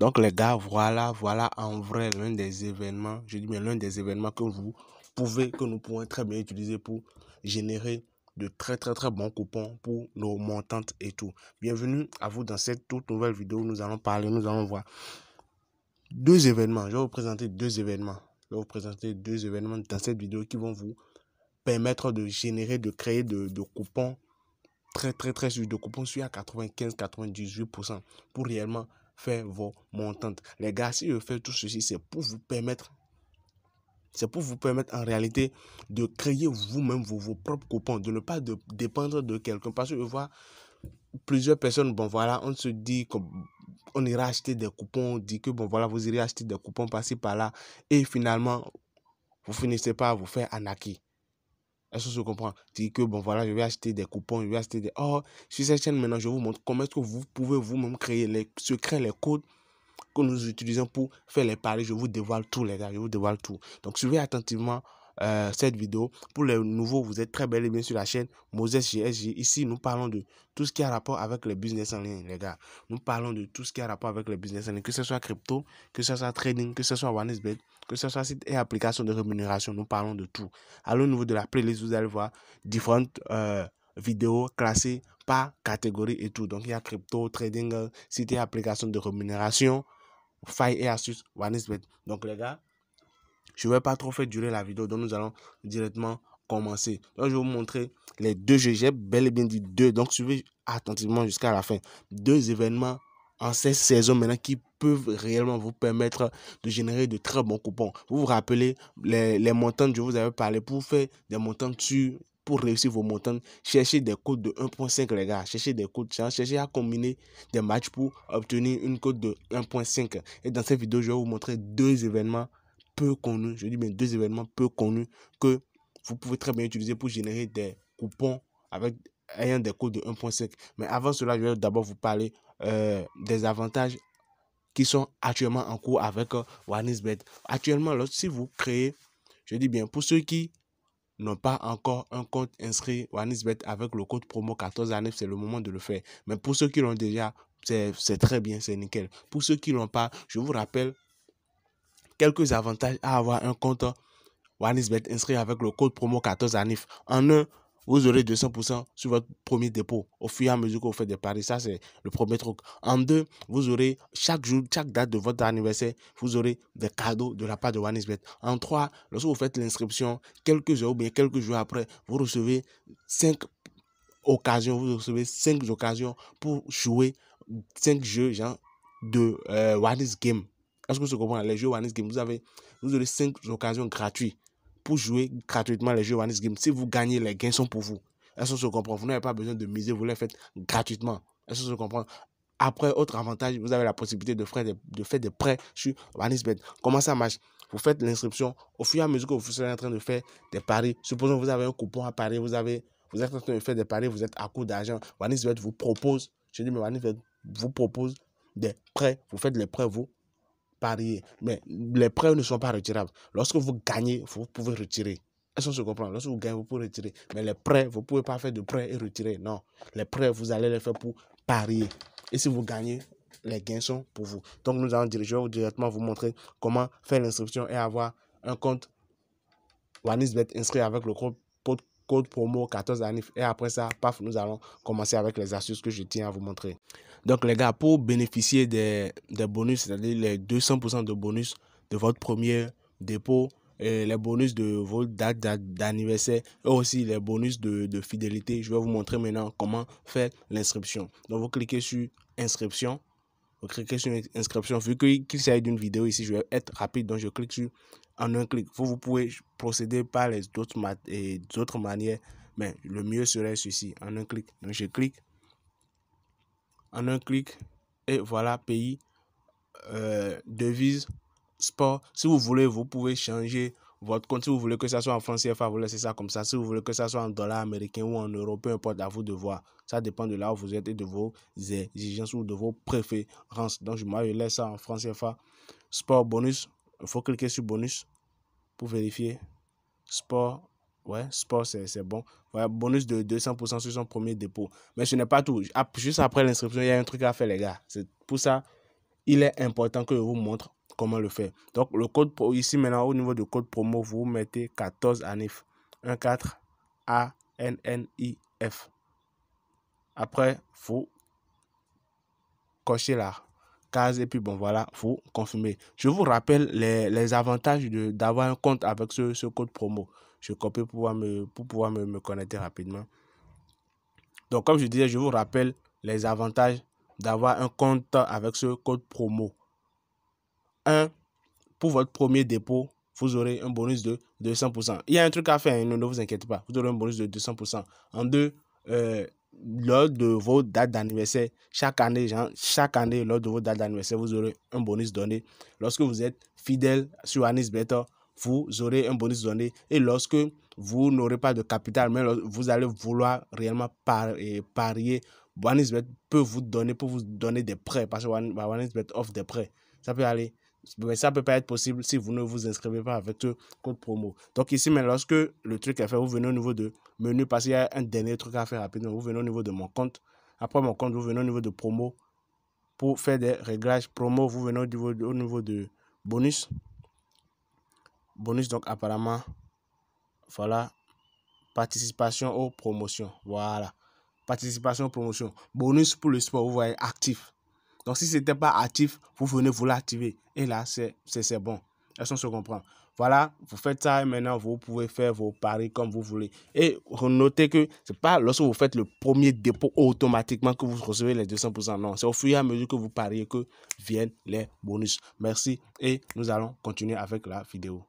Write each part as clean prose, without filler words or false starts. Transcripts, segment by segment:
Donc les gars, voilà en vrai l'un des événements, je dis bien l'un des événements que nous pouvons très bien utiliser pour générer de très bons coupons pour nos montantes et tout. Bienvenue à vous dans cette toute nouvelle vidéo où nous allons voir deux événements. Je vais vous présenter deux événements. Dans cette vidéo qui vont vous permettre de générer, de créer de coupons très sûrs, de coupons sûrs à 95-98% pour réellement faire vos montantes. Les gars, si je fais tout ceci, c'est pour vous permettre en réalité de créer vous-même vos propres coupons, de ne pas dépendre de quelqu'un. Parce que je vois plusieurs personnes, bon voilà, on se dit qu'on ira acheter des coupons, on dit que bon voilà, vous irez acheter des coupons par-ci par-là, et finalement, vous finissez par vous faire arnaquer. Est-ce que je comprends? Dire que bon voilà, je vais acheter des coupons, je vais acheter des... Oh, sur cette chaîne maintenant, je vous montre comment est-ce que vous pouvez vous-même créer les secrets, les codes que nous utilisons pour faire les paris. Je vous dévoile tout, les gars, je vous dévoile tout. Donc suivez attentivement cette vidéo. Pour les nouveaux, vous êtes très bel et bien sur la chaîne Moses GSG. Ici, nous parlons de tout ce qui a rapport avec les business en ligne, les gars. Nous parlons de tout ce qui a rapport avec les business en ligne, que ce soit crypto, que ce soit trading, que ce soit OneXBet, que ce soit site et application de rémunération. Nous parlons de tout. Alors, au niveau de la playlist, vous allez voir différentes vidéos classées par catégorie et tout. Donc, il y a crypto, trading, site et application de rémunération, failles et astuces, OneXBet. Donc, les gars, je ne vais pas trop faire durer la vidéo, donc nous allons directement commencer. Donc, je vais vous montrer les deux jeux. J'ai bel et bien dit deux, donc suivez attentivement jusqu'à la fin. Deux événements en cette saison maintenant qui peuvent réellement vous permettre de générer de très bons coupons. Vous vous rappelez les montants dont je vous avais parlé pour faire des montants pour réussir vos montants, cherchez des codes de 1.5 les gars, cherchez des codes, cherchez à combiner des matchs pour obtenir une code de 1.5. Et dans cette vidéo, je vais vous montrer deux événements peu connus, je dis bien deux événements peu connus que vous pouvez très bien utiliser pour générer des coupons ayant des codes de 1.5. Mais avant cela, je vais d'abord vous parler des avantages qui sont actuellement en cours avec OneXBet. Actuellement, si vous créez, je dis bien, pour ceux qui n'ont pas encore un compte inscrit OneXBet avec le code promo 14 à 9, c'est le moment de le faire. Mais pour ceux qui l'ont déjà, c'est très bien, c'est nickel. Pour ceux qui ne l'ont pas, je vous rappelle quelques avantages à avoir un compte OneXBet inscrit avec le code promo 14 à 9. En un, vous aurez 200% sur votre premier dépôt au fur et à mesure que vous faites des paris. Ça, c'est le premier truc. En deux, vous aurez chaque jour, chaque date de votre anniversaire, vous aurez des cadeaux de la part de OneXBet. En trois, lorsque vous faites l'inscription, quelques heures ou bien quelques jours après, vous recevez 5 occasions, pour jouer 5 jeux genre de OneXGame. Est-ce que vous comprenez? Les jeux OneXGame, vous aurez 5 occasions gratuites pour jouer gratuitement les jeux OneXGame. Si vous gagnez, les gains sont pour vous. Est-ce que vous comprenez? Vous n'avez pas besoin de miser, vous les faites gratuitement. Est-ce que vous comprenez? Après, autre avantage, vous avez la possibilité de faire des prêts sur OneXBet. Comment ça marche? Vous faites l'inscription. Au fur et à mesure que vous serez en train de faire des paris, supposons que vous avez un coupon à parier, vous êtes en train de faire des paris, vous êtes à court d'argent. OneXBet vous propose, OneXBet vous propose des prêts. Vous faites les prêts, vous pariez. Mais les prêts ne sont pas retirables. Lorsque vous gagnez, vous pouvez retirer. Est-ce qu'on se comprend? Lorsque vous gagnez, vous pouvez retirer. Mais les prêts, vous ne pouvez pas faire de prêts et retirer. Non. Les prêts, vous allez les faire pour parier. Et si vous gagnez, les gains sont pour vous. Donc, nous allons directement vous montrer comment faire l'inscription et avoir un compte OneXBet inscrit avec le code promo 14 à 9. Et après ça, paf, nous allons commencer avec les astuces que je tiens à vous montrer. Donc, les gars, pour bénéficier des bonus, c'est-à-dire les 200% de bonus de votre premier dépôt, et les bonus de votre date d'anniversaire et aussi les bonus de fidélité, je vais vous montrer maintenant comment faire l'inscription. Donc, vous cliquez sur inscription. Vous cliquez sur inscription. Vu qu'il s'agit d'une vidéo ici, je vais être rapide. Donc, je clique sur en un clic. Vous pouvez procéder par les autres manières. Mais le mieux serait ceci, en un clic. Donc, je clique. En un clic. Et voilà, pays, devise, sport. Si vous voulez, vous pouvez changer votre compte. Si vous voulez que ça soit en francs CFA, vous laissez ça comme ça. Si vous voulez que ça soit en dollars américains ou en euros, peu importe, à vous de voir. Ça dépend de là où vous êtes et de vos exigences ou de vos préférences. Donc, moi, je laisse ça en francs CFA. Sport, bonus. Il faut cliquer sur bonus pour vérifier. Sport. Ouais, sport, c'est bon. Voilà, bonus de 200% sur son premier dépôt. Mais ce n'est pas tout. Juste après l'inscription, il y a un truc à faire, les gars. C'est pour ça. il est important que je vous montre comment le faire. Donc, le code ici maintenant, au niveau du code promo, vous mettez 14 ANIF. 14 ANNIF. Après, vous cochez la case et puis bon, voilà, vous confirmez. Je vous rappelle les avantages d'avoir un compte avec ce code promo. Je copie pour pouvoir me connecter rapidement. Donc, comme je disais, je vous rappelle les avantages d'avoir un compte avec ce code promo. 1. Pour votre premier dépôt, vous aurez un bonus de 200%. Il y a un truc à faire, hein, ne vous inquiétez pas. Vous aurez un bonus de 200%. En 2, lors de vos dates d'anniversaire, chaque année, lors de vos dates d'anniversaire, vous aurez un bonus donné. Lorsque vous êtes fidèle sur Anisbet, vous aurez un bonus donné. Et lorsque vous n'aurez pas de capital, mais vous allez vouloir réellement parier, Anisbet peut vous donner des prêts, parce que Anisbet offre des prêts. Ça peut aller. Mais ça ne peut pas être possible si vous ne vous inscrivez pas avec ce code promo. Donc ici, mais lorsque le truc est fait, vous venez au niveau de menu, parce qu'il y a un dernier truc à faire rapidement. Vous venez au niveau de mon compte. Après mon compte, vous venez au niveau de promo. Pour faire des réglages promo, vous venez au niveau de bonus. Bonus, donc apparemment, voilà, participation aux promotions. Voilà, participation aux promotions. Bonus pour le sport, vous voyez, actif. Donc, si ce n'était pas actif, vous venez vous l'activer. Et là, c'est bon. Est-ce qu'on se comprend? Voilà, vous faites ça et maintenant, vous pouvez faire vos paris comme vous voulez. Et notez que ce n'est pas lorsque vous faites le premier dépôt automatiquement que vous recevez les 200%. Non, c'est au fur et à mesure que vous pariez que viennent les bonus. Merci et nous allons continuer avec la vidéo.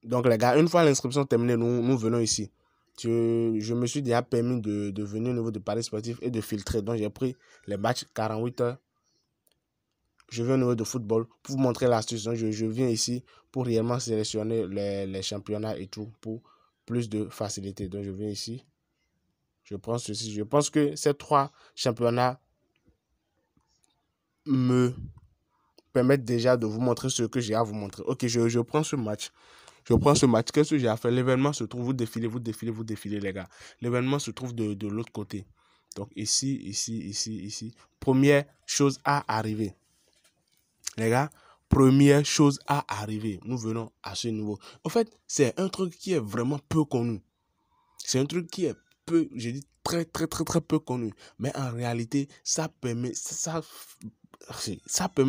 Donc, les gars, une fois l'inscription terminée, nous venons ici. Je me suis déjà permis de venir au niveau de paris sportif et de filtrer. Donc, j'ai pris les matchs 48 heures. Je viens au niveau de football pour vous montrer l'astuce. Je viens ici pour réellement sélectionner les championnats et tout pour plus de facilité. Donc, je viens ici. Je prends ceci. Je pense que ces 3 championnats me permettent déjà de vous montrer ce que j'ai à vous montrer. Ok, je prends ce match. Je prends ce match. Qu'est-ce que j'ai à faire? L'événement se trouve, vous défilez, les gars. L'événement se trouve de l'autre côté. Donc, ici. Première chose à arriver. Les gars, première chose à arriver. Nous venons à ce niveau. En fait, c'est un truc qui est vraiment peu connu. C'est un truc qui est peu, je dis très peu connu. Mais en réalité, ça permet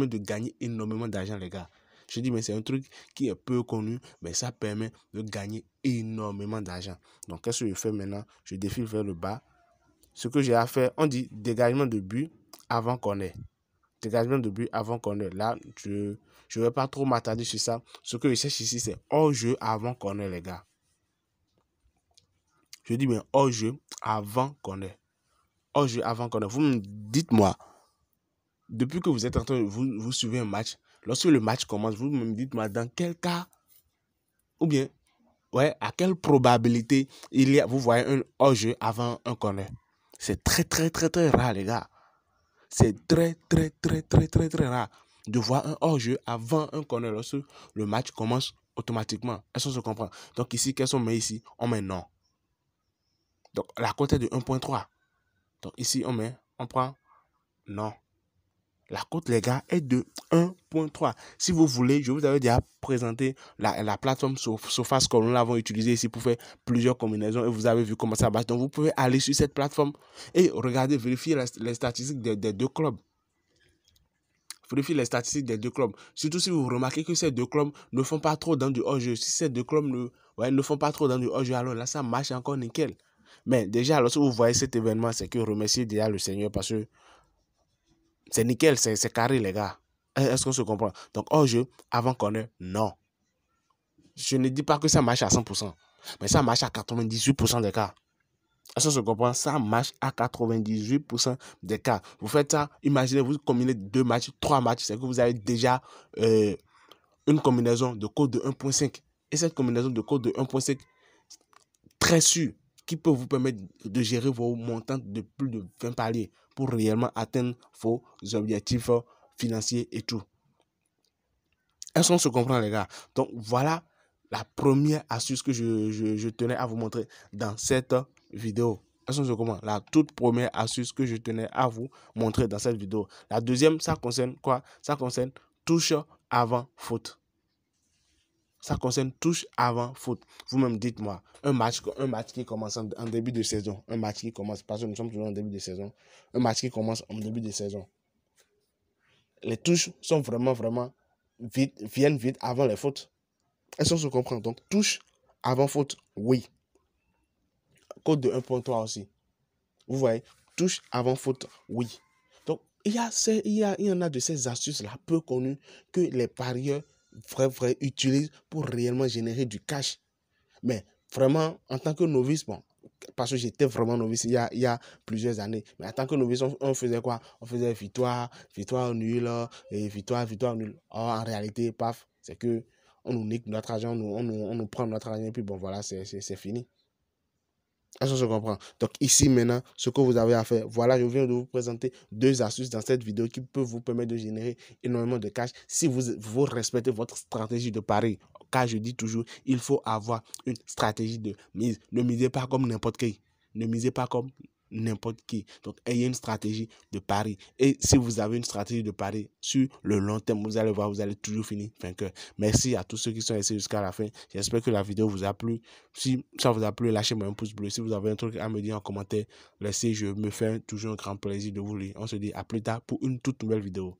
de gagner énormément d'argent, les gars. Je dis, mais c'est un truc qui est peu connu, mais ça permet de gagner énormément d'argent. Donc, qu'est-ce que je fais maintenant? Je défile vers le bas. Ce que j'ai à faire, on dit dégagement de but avant qu'on ait. Dégagement de but avant qu'on ait. Là, je ne vais pas trop m'attarder sur ça. Ce que je cherche ici, c'est hors-jeu avant qu'on ait, les gars. Je dis bien hors-jeu avant qu'on ait. Hors-jeu avant qu'on ait. Vous me dites-moi, depuis que vous êtes en train de vous suivez un match, lorsque le match commence, vous me dites-moi dans quel cas, ou bien, ouais, à quelle probabilité vous voyez un hors-jeu avant un corner. C'est très rare, les gars. C'est très rare de voir un hors-jeu avant un corner lorsque le match commence automatiquement. Est-ce qu'on se comprend? Donc ici, qu'est-ce qu'on met ici? On met non. Donc la cote est de 1.3. Donc ici, on prend non. La cote, les gars, est de 1.3. Si vous voulez, je vous avais déjà présenté la plateforme SofaScore. Nous l'avons utilisée ici pour faire plusieurs combinaisons et vous avez vu comment ça marche. Donc, vous pouvez aller sur cette plateforme et regarder, vérifier les statistiques des 2 clubs. Vérifier les statistiques des 2 clubs. Surtout si vous remarquez que ces 2 clubs ne font pas trop dans du hors-jeu. Si ces 2 clubs ne font pas trop dans du hors-jeu, alors là, ça marche encore nickel. Mais déjà, lorsque vous voyez cet événement, c'est que remerciez déjà le Seigneur parce que c'est nickel, c'est carré, les gars. Est-ce qu'on se comprend? Donc, hors-jeu, avant qu'on ait, non. Je ne dis pas que ça marche à 100%, mais ça marche à 98% des cas. Est-ce qu'on se comprend? Ça marche à 98% des cas. Vous faites ça, imaginez, vous combinez 2 matchs, 3 matchs, c'est que vous avez déjà une combinaison de code de 1.5. Et cette combinaison de code de 1.5, très sûre, qui peut vous permettre de gérer vos montants de plus de 20 paliers pour réellement atteindre vos objectifs financiers et tout. Est-ce qu'on se comprend, les gars? Donc, voilà la première astuce que je tenais à vous montrer dans cette vidéo. Est-ce que je comprends? La toute première astuce que je tenais à vous montrer dans cette vidéo. La deuxième, ça concerne quoi? Ça concerne touche avant faute. Ça concerne touche avant faute. Vous-même dites-moi, un match qui commence en début de saison, un match qui commence, parce que nous sommes toujours en début de saison, un match qui commence en début de saison. Les touches sont vraiment vite, viennent vite avant les fautes. Est-ce qu'on se comprend? Donc, touche avant faute, oui. Code de 1.3 aussi. Vous voyez, touche avant faute, oui. Donc, il y en a de ces astuces-là peu connues que les parieurs vrais utilisent pour réellement générer du cash. Mais vraiment, en tant que novice, bon, parce que j'étais vraiment novice il y a plusieurs années. Mais en tant que novice, on faisait quoi? On faisait victoire nul, et victoire nul. Or, en réalité, paf, c'est que on nous nique notre argent, on nous prend notre argent, et puis bon, voilà, c'est fini. Est-ce que je comprends? Donc ici maintenant, ce que vous avez à faire, voilà, je viens de vous présenter 2 astuces dans cette vidéo qui peuvent vous permettre de générer énormément de cash si vous respectez votre stratégie de pari. Car je dis toujours, il faut avoir une stratégie de mise. Ne misez pas comme n'importe qui. Ne misez pas comme n'importe qui. Donc, ayez une stratégie de pari. Et si vous avez une stratégie de pari sur le long terme, vous allez voir, vous allez toujours finir vainqueur. Merci à tous ceux qui sont restés jusqu'à la fin. J'espère que la vidéo vous a plu. Si ça vous a plu, lâchez-moi un pouce bleu. Si vous avez un truc à me dire en commentaire, laissez, je me fais toujours un grand plaisir de vous lire. On se dit à plus tard pour une toute nouvelle vidéo.